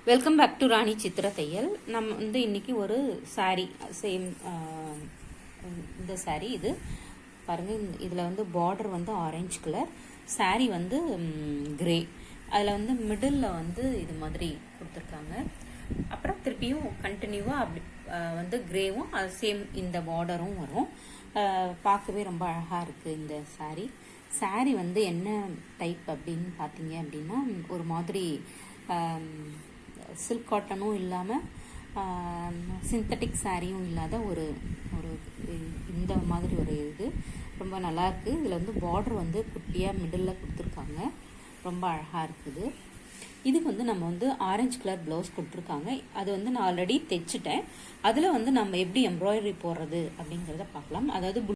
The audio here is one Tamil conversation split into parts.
வெல்கம் பேக் டு ராணி சித்திர தையல். நம்ம இன்னைக்கு ஒரு சாரீ சேம் இந்த சாரீ இது பாருங்க. இதில் border orange colour, sari grey, அதில் மிடில் இது மாதிரி கொடுத்துருக்காங்க. அப்புறம் திருப்பியும் கண்டினியூவாக அப்படி கிரேவும் அது சேம் இந்த பார்டரும் வரும். பார்க்கவே ரொம்ப அழகாக இருக்குது இந்த சாரீ. சாரீ என்ன டைப் அப்படின்னு பார்த்தீங்க அப்படின்னா, ஒரு மாதிரி சில்க் காட்டனும் இல்லாமல் சிந்தட்டிக் சாரியும் இல்லாத ஒரு ஒரு இந்த மாதிரி ஒரு இது ரொம்ப நல்லாயிருக்கு. இதில் பார்டர் குட்டியாக மிடில் கொடுத்துருக்காங்க, ரொம்ப அழகாக இருக்குது. இதுக்கு நம்ம ஆரஞ்சு கலர் ப்ளவுஸ் கொடுத்துருக்காங்க. அது நான் ஆல்ரெடி தைச்சிட்டேன். அதில் நம்ம எப்படி எம்ப்ராய்டரி போடுறது அப்படிங்கிறத பார்க்கலாம். அதாவது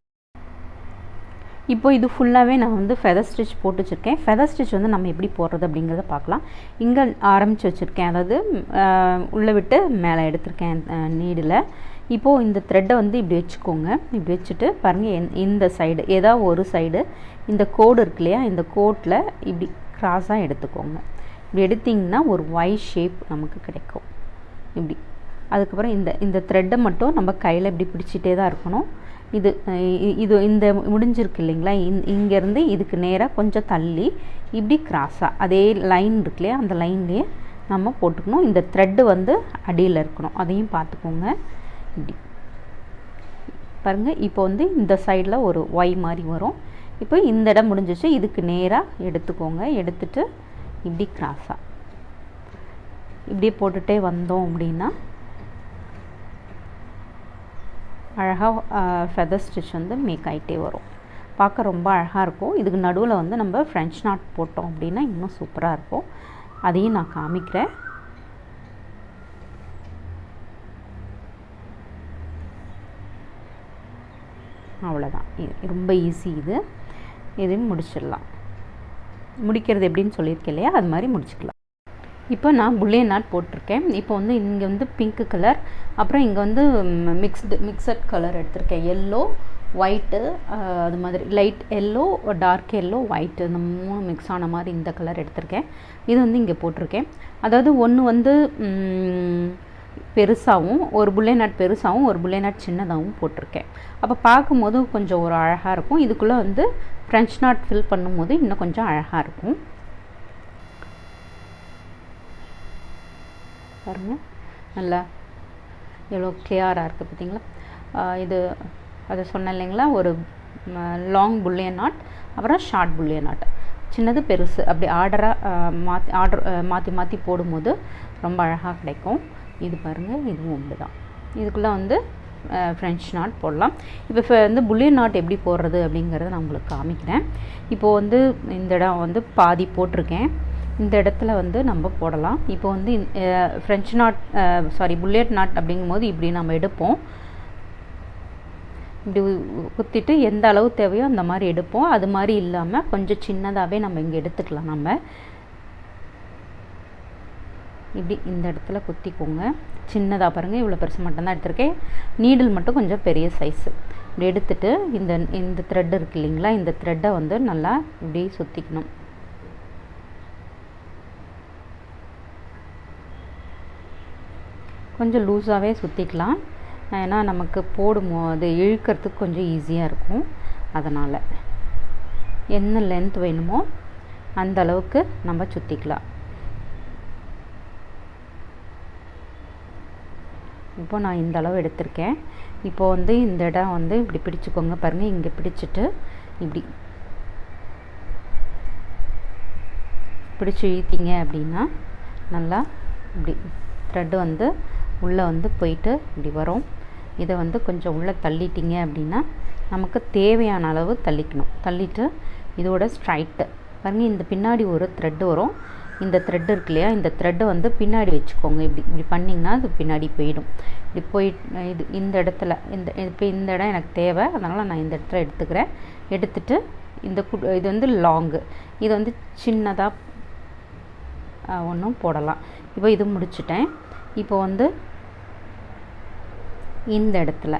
இப்போ இது ஃபுல்லாகவே நான் ஃபெதர் ஸ்டிச் போட்டு வச்சுருக்கேன். ஃபெதர் ஸ்டிச் நம்ம எப்படி போடுறது அப்படிங்கிறத பார்க்கலாம். இங்கே ஆரம்பித்து வச்சுருக்கேன், அதாவது உள்ளே விட்டு மேலே எடுத்திருக்கேன் நீடில். இப்போது இந்த த்ரெட்டை இப்படி வச்சுக்கோங்க. இப்படி வச்சுட்டு பாருங்கள், இந்த சைடு ஏதாவது ஒரு சைடு இந்த கோடு இருக்கு இல்லையா, இந்த கோட்டில் இப்படி க்ராஸாக எடுத்துக்கோங்க. இப்படி எடுத்திங்கன்னா ஒரு ஒய் ஷேப் நமக்கு கிடைக்கும் இப்படி. அதுக்கப்புறம் இந்த த்ரெட்டை மட்டும் நம்ம கையில் இப்படி பிடிச்சிட்டே தான் இருக்கணும். இது இந்த முடிஞ்சிருக்கு இல்லைங்களா, இங்கேருந்து இதுக்கு நேராக கொஞ்சம் தள்ளி இப்படி கிராஸாக அதே லைன் இருக்கு இல்லையா, அந்த லைன்லேயே நம்ம போட்டுக்கணும். இந்த த்ரெட்டு அடியில் இருக்கணும், அதையும் பார்த்துக்கோங்க. இப்படி பாருங்கள். இப்போ இந்த சைடில் ஒரு ஒய் மாதிரி வரும். இப்போ இந்த இடம் முடிஞ்சிச்சு, இதுக்கு நேராக எடுத்துக்கோங்க. எடுத்துட்டு இப்படி கிராஸாக இப்படியே போட்டுகிட்டே வந்தோம் அப்படின்னா அழகாக ஃபெதர் ஸ்டிச் மேக் ஆகிட்டே வரும். பார்க்க ரொம்ப அழகாக இருக்கும். இதுக்கு நடுவில் நம்ம ஃப்ரெஞ்ச் நாட் போட்டோம் அப்படின்னா இன்னும் சூப்பராக இருக்கும். அதையும் நான் காமிக்கிறேன். அவ்வளோதான், ரொம்ப ஈஸி. இதையும் முடிச்சிடலாம். முடிக்கிறது எப்படின்னு சொல்லியிருக்கேன் இல்லையா, அது மாதிரி முடிச்சுக்கலாம். இப்போ நான் புல்லியன் நாட் போட்டிருக்கேன். இப்போ இங்கே பிங்க் கலர், அப்புறம் இங்கே மிக்சட் கலர் எடுத்திருக்கேன். எல்லோ, ஒயிட்டு, அது மாதிரி light yellow, dark yellow, white, இந்த 3 மிக்ஸ் ஆன மாதிரி இந்த கலர் எடுத்திருக்கேன். இது இங்கே போட்டிருக்கேன். அதாவது ஒன்று பெருசாகவும், ஒரு புல்லியன் நாட் பெருசாகவும், ஒரு புல்லியன் நாட் சின்னதாகவும் போட்டிருக்கேன். அப்போ பார்க்கும்போது கொஞ்சம் ஒரு அழகாக இருக்கும். இதுக்குள்ளே ஃப்ரெஞ்ச் நாட் ஃபில் பண்ணும்போது இன்னும் கொஞ்சம் அழகாக இருக்கும். பாருங்கள், நல்லா எவ்வளோ கிளியராக இருக்குது பார்த்தீங்களா. இது அதை சொன்னேன் இல்லைங்களா, ஒரு லாங் புல்லியன் நாட், அப்புறம் ஷார்ட் புல்லியன் நாட், சின்னது பெருசு அப்படி ஆர்டர் மாற்றி போடும்போது ரொம்ப அழகாக கிடைக்கும். இது பாருங்கள், இதுவும் உண்டு தான். இதுக்குள்ளே ஃப்ரெஞ்ச் நாட் போடலாம். இப்போ புல்லியன் நாட் எப்படி போடுறது அப்படிங்கிறத நான் உங்களுக்கு காமிக்கிறேன். இப்போது இந்த இடம் பாதி போட்டிருக்கேன். இந்த இடத்துல நம்ம போடலாம். இப்போ ஃப்ரெஞ்ச் நாட் புல்லியன் நாட் அப்படிங்கும்போது இப்படி நம்ம எடுப்போம். இப்படி குத்திட்டு எந்த அளவு தேவையோ அந்த மாதிரி எடுப்போம். அது மாதிரி இல்லாமல் கொஞ்சம் சின்னதாகவே நம்ம இங்கே எடுத்துக்கலாம். நம்ம இப்படி இந்த இடத்துல குத்திக்கோங்க. சின்னதாக பாருங்கள், இவ்வளோ பெருசு மட்டும்தான் எடுத்திருக்கேன். நீடில் மட்டும் கொஞ்சம் பெரிய சைஸு. இப்படி எடுத்துட்டு இந்த த்ரெட் இருக்கு இல்லைங்களா, இந்த த்ரெட்டை நல்லா இப்படி சுற்றிக்கணும். கொஞ்சம் லூஸாகவே சுற்றிக்கலாம், ஏன்னா நமக்கு போடும்போது இழுக்கிறதுக்கு கொஞ்சம் ஈஸியாக இருக்கும். அதனால் என்ன லென்த் வேணுமோ அந்த அளவுக்கு நம்ம சுற்றிக்கலாம். இப்போ நான் இந்த அளவு எடுத்திருக்கேன். இப்போது இந்த இடம் இப்படி பிடிச்சிக்கோங்க. பாருங்கள், இங்கே பிடிச்சிட்டு இப்படி பிடிச்சி இழுத்தீங்க அப்படின்னா நல்லா இப்படி த்ரெட்டு உள்ளே போயிட்டு இப்படி வரும். இதை கொஞ்சம் உள்ளே தள்ளிட்டிங்க அப்படின்னா நமக்கு தேவையான அளவு தள்ளிக்கணும். தள்ளிட்டு இதோட ஸ்ட்ரைட்டு பாருங்கள், இந்த பின்னாடி ஒரு த்ரெட்டு வரும். இந்த த்ரெட்டு இருக்கு இல்லையா, இந்த த்ரெட்டை பின்னாடி வச்சுக்கோங்க. இப்படி பண்ணிங்கன்னா அது பின்னாடி போயிடும். இப்படி இது இந்த இடத்துல இப்போ இந்த இடம் எனக்கு தேவை, அதனால் நான் இந்த இடத்துல எடுத்துக்கிறேன். எடுத்துட்டு இது லாங்கு, இது சின்னதாக ஒன்றும் போடலாம். இப்போ இது முடிச்சிட்டேன். இப்போ இந்த இடத்துல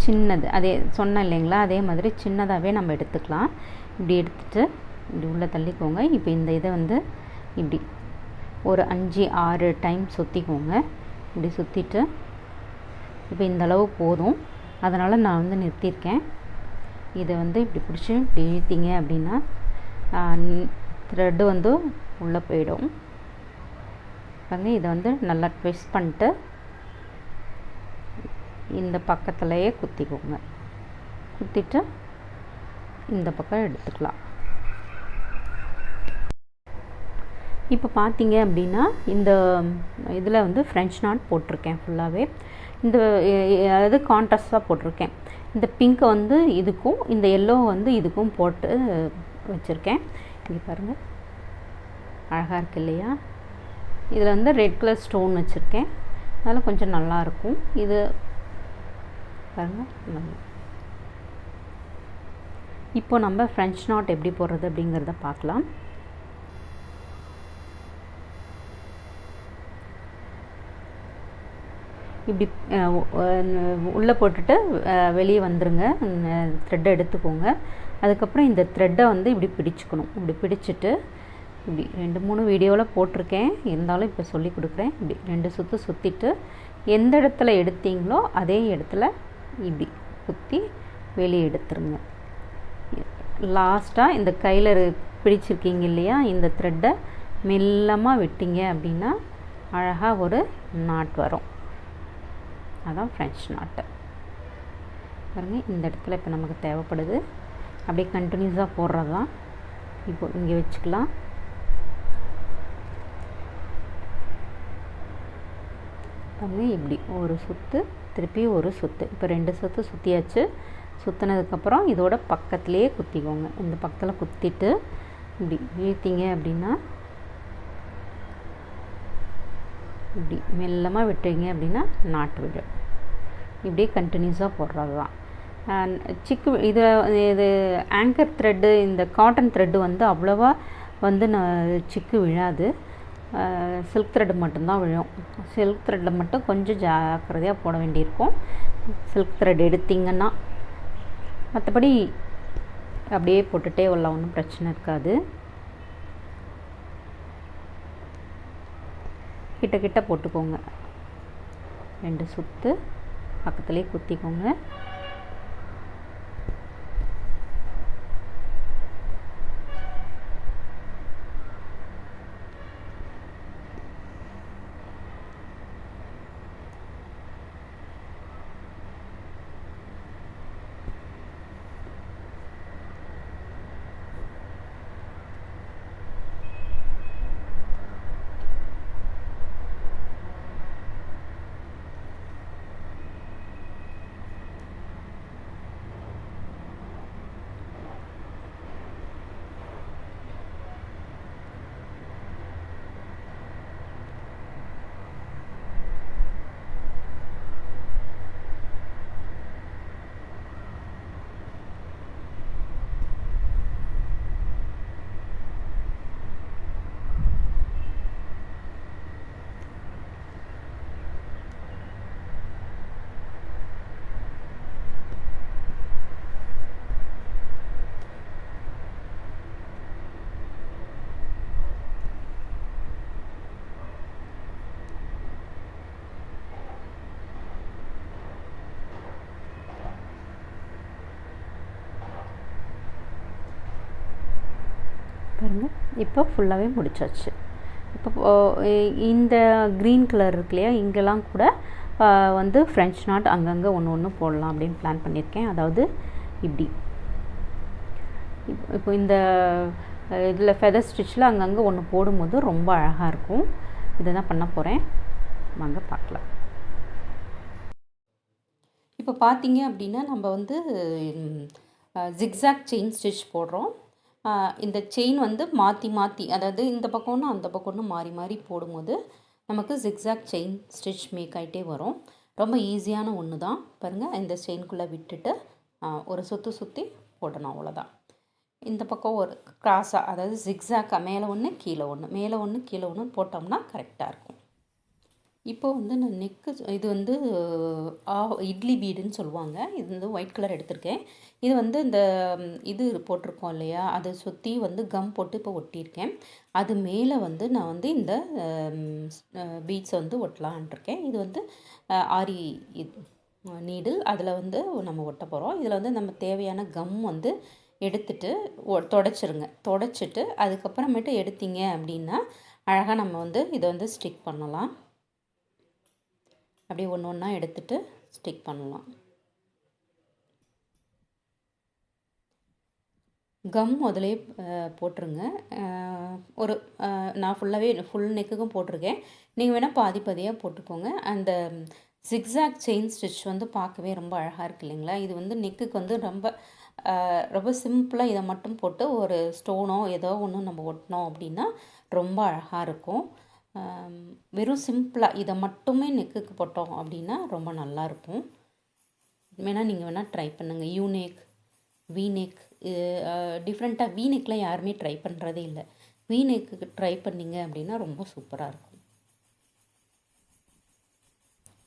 சின்னது அதே சொன்னேன் இல்லைங்களா, அதே மாதிரி சின்னதாகவே நம்ம எடுத்துக்கலாம். இப்படி எடுத்துகிட்டு இப்படி உள்ளே தள்ளிக்கோங்க. இப்போ இந்த இதை இப்படி ஒரு 5-6 டைம் சுற்றிக்கோங்க. இப்படி சுற்றிட்டு இப்போ இந்த அளவு போதும், அதனால் நான் வந்து நிறுத்தியிருக்கேன். இதை வந்து இப்படி பிடிச்சி இப்படி இழுத்தீங்க அப்படின்னா த்ரெட்டு வந்து உள்ளே போயிடும். பாருங்க, இதை வந்து நல்லா ட்விஸ்ட் பண்ணிட்டு இந்த பக்கத்துலேயே குத்திக்கோங்க. குத்திட்டு இந்த பக்கம் எடுத்துக்கலாம். இப்போ பார்த்தீங்க அப்படின்னா இந்த இதில் வந்து ஃப்ரெஞ்ச் நாட் போட்டிருக்கேன் ஃபுல்லாகவே. இந்த அதாவது கான்ட்ராஸ்டாக போட்டிருக்கேன். இந்த பிங்க்கை வந்து இதுக்கும் இந்த எல்லோ வந்து இதுக்கும் போட்டு வச்சுருக்கேன். இங்கே பாருங்கள், அழகாக இருக்கு இல்லையா? இதில் வந்து ரெட் கலர் ஸ்டோன் வச்சுருக்கேன், அதனால் கொஞ்சம் நல்லாயிருக்கும். இது பாருங்கள். இப்போ நம்ம ஃப்ரெஞ்ச் நாட் எப்படி போடுறது அப்படிங்கிறத பார்க்கலாம். இப்படி உள்ளே போட்டுட்டு வெளியே வந்துடுங்க. த்ரெட்டை எடுத்துக்கோங்க. அதுக்கப்புறம் இந்த த்ரெட்டை வந்து இப்படி பிடிச்சிக்கணும். இப்படி பிடிச்சிட்டு இப்படி 2-3 வீடியோவில் போட்டிருக்கேன், இருந்தாலும் இப்போ சொல்லி கொடுக்குறேன். இப்படி 2 சுற்று சுற்றிட்டு எந்த இடத்துல எடுத்தீங்களோ அதே இடத்துல இப்படி குத்தி வெளியே எடுத்துருங்க. லாஸ்ட்டாக இந்த கையில் பிடிச்சிருக்கீங்க இல்லையா, இந்த த்ரெட்டை மெல்லமாக விட்டீங்க அப்படின்னா அழகாக ஒரு நாட் வரும். அதான் ஃப்ரெஞ்ச் நாட்டு. பாருங்கள், இந்த இடத்துல இப்போ நமக்கு தேவைப்படுது. அப்படியே கண்டினியூஸாக போடுறது தான். இப்போ இங்கே வச்சுக்கலாம். பாருங்கள், இப்படி ஒரு சுற்று, திருப்பி ஒரு சுற்று. இப்போ 2 சுற்று சுற்றியாச்சு. சுற்றினதுக்கப்புறம் இதோட பக்கத்துலேயே குத்திக்கோங்க. இந்த பக்கத்தில் குத்திட்டு இப்படி இழுத்தீங்க அப்படின்னா இப்படி மெல்லமாக விட்டுறீங்க அப்படின்னா நாட்டு விடும். இப்படியே கண்டினியூஸாக போடுறது தான். இது ஆங்கர் த்ரெட்டு, இந்த காட்டன் த்ரெட்டு வந்து அவ்வளோவா வந்து சிக்கு விழாது. சில்க் த்ரெட்டு மட்டும்தான் விழும். சில்க் த்ரெட்டில் மட்டும் கொஞ்சம் ஜாக்கிரதையாக போட வேண்டியிருக்கும், சில்க் த்ரெட் எடுத்திங்கன்னா. மற்றபடி அப்படியே போட்டுகிட்டே வரலாம், ஒன்றும் பிரச்சனை இருக்காது. கிட்ட போட்டுக்கோங்க. 2 சுற்று பக்கத்துலேயே குத்திக்கோங்க. பாருங்கள், இப்போ ஃபுல்லாகவே முடிச்சாச்சு. இப்போ இந்த க்ரீன் கலர் இருக்கு இல்லையா, இங்கெல்லாம் கூட வந்து ஃப்ரெஞ்ச் நாட் அங்கங்கே ஒன்று போடலாம் அப்படின்னு பிளான் பண்ணியிருக்கேன். அதாவது இப்படி இப்போ இந்த இதில் ஃபெதர் ஸ்டிச்சில் அங்கங்கே ஒன்று போடும்போது ரொம்ப அழகாக இருக்கும். இதை தான் பண்ண போகிறேன், வாங்க பார்க்கலாம். இப்போ பார்த்தீங்க அப்படின்னா நம்ம வந்து ஜிக்ஸாக் செயின் ஸ்டிச் போடுறோம். இந்த செயின் வந்து மாற்றி அதாவது இந்த பக்கம்னு அந்த பக்கம்னு மாறி போடும்போது நமக்கு ஜிக்ஸாக் செயின் ஸ்டிச் மேக் ஆகிட்டே வரும். ரொம்ப ஈஸியான ஒன்று தான். பாருங்கள், இந்த செயின்குள்ளே விட்டுட்டு ஒரு சுற்றி போடணும், அவ்வளோதான். இந்த பக்கம் ஒரு கிராஸாக, அதாவது ஜிக்ஸாக்காக மேலே ஒன்று கீழே ஒன்று, மேலே ஒன்று கீழே ஒன்று போட்டோம்னா கரெக்டாக இருக்கும். இப்போ வந்து நான் நெக்கு இது வந்து இட்லி பீடுன்னு சொல்லுவாங்க. இது வந்து ஒயிட் கலர் எடுத்திருக்கேன். இது வந்து இந்த இது போட்டிருக்கோம் இல்லையா, அதை சுற்றி வந்து கம் போட்டு இப்போ ஒட்டியிருக்கேன். அது மேலே வந்து நான் வந்து இந்த பீட்ஸை வந்து ஒட்டலான்ட்ருக்கேன். இது வந்து ஆரி நீடில், அதில் வந்து நம்ம ஒட்ட போகிறோம். இதில் வந்து நம்ம தேவையான கம் வந்து எடுத்துட்டு தொடச்சிருங்க. தொடச்சிட்டு அதுக்கப்புறமேட்டு எடுத்தீங்க அப்படின்னா அழகாக நம்ம வந்து இதை வந்து ஸ்டிக் பண்ணலாம். அப்படியே ஒன்று ஒன்றா எடுத்துட்டு ஸ்டிக் பண்ணலாம். கம் முதலே போட்டுருங்க. ஒரு நான் ஃபுல் நெக்குக்கும் போட்டிருக்கேன். நீங்கள் வேணால் பாதி பாதியாக போட்டுக்கோங்க. அந்த ஜிக்ஸாக் செயின் ஸ்டிச் வந்து பார்க்கவே ரொம்ப அழகாக இருக்குது இல்லைங்களா. இது வந்து நெக்குக்கு வந்து ரொம்ப சிம்பிளாக இதை மட்டும் போட்டு ஒரு ஸ்டோனோ ஏதோ ஒன்று நம்ம ஒட்டினோம் அப்படின்னா ரொம்ப அழகாக இருக்கும். வெறும் சிம்பிளாக இதை மட்டுமே நெக்குக்கு போட்டோம் அப்படின்னா ரொம்ப நல்லாயிருக்கும். நீங்கள் வேணால் ட்ரை பண்ணுங்கள். யூநெக், வீநெக், டிஃப்ரெண்ட்டாக வீநெக்லாம் யாருமே ட்ரை பண்ணுறதே இல்லை. வீநெக்கு ட்ரை பண்ணிங்க அப்படின்னா ரொம்ப சூப்பராக இருக்கும்.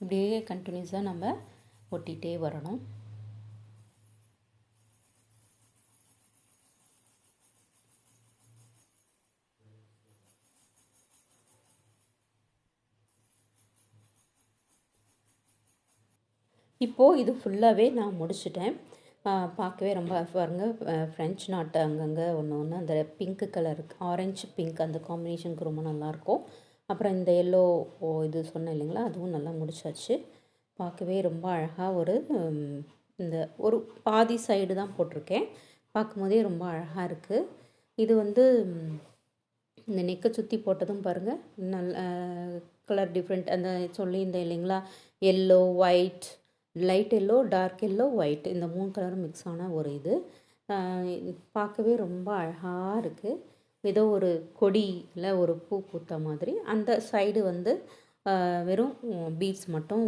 இப்படியே கண்டினியூஸாக நம்ம ஒட்டிகிட்டே வரணும். இப்போது இது ஃபுல்லாகவே நான் முடிச்சிட்டேன். பார்க்கவே ரொம்ப பாருங்கள், ஃப்ரெஞ்ச் நாட்டு அங்கங்கே ஒன்று அந்த பிங்க்கு கலர், ஆரஞ்சு பிங்க் அந்த காம்பினேஷனுக்கு ரொம்ப நல்லாயிருக்கும். அப்புறம் இந்த எல்லோ இது சொன்னேன் இல்லைங்களா, அதுவும் நல்லா முடிச்சாச்சு. பார்க்கவே ரொம்ப அழகாக இந்த ஒரு பாதி சைடு தான் போட்டிருக்கேன். பார்க்கும்போதே ரொம்ப அழகாக இருக்குது. இது வந்து இந்த நெக்கை சுற்றி போட்டதும் பாருங்கள், கலர் டிஃப்ரெண்ட் அந்த சொல்லியிருந்தேன் இல்லைங்களா, yellow, white, light yellow, dark yellow, white, இந்த 3 கலரும் மிக்ஸ் ஆன ஒரு இது பார்க்கவே ரொம்ப அழகாக இருக்குது. ஏதோ ஒரு கொடியில் ஒரு பூ பூத்த மாதிரி. அந்த சைடு வந்து வெறும் பீட்ஸ் மட்டும்,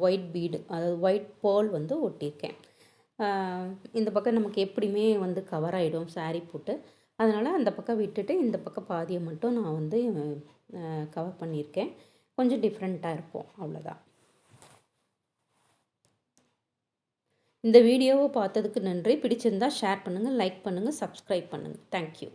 ஒயிட் பீடு, அதாவது ஒயிட் பேர்ல் வந்து ஒட்டியிருக்கேன். இந்த பக்கம் நமக்கு எப்படியுமே வந்து கவர் ஆகிடும் சாரீ போட்டு. அதனால் அந்த பக்கம் விட்டுட்டு இந்த பக்கம் பாதியை மட்டும் நான் வந்து கவர் பண்ணியிருக்கேன். கொஞ்சம் டிஃப்ரெண்ட்டாக இருக்கும், அவ்வளோதான். இந்த வீடியோவை பார்த்ததுக்கு நன்றி. பிடிச்சிருந்தால் ஷேர் பண்ணுங்கள், லைக் பண்ணுங்கள், சப்ஸ்கிரைப் பண்ணுங்கள். தேங்க்யூ.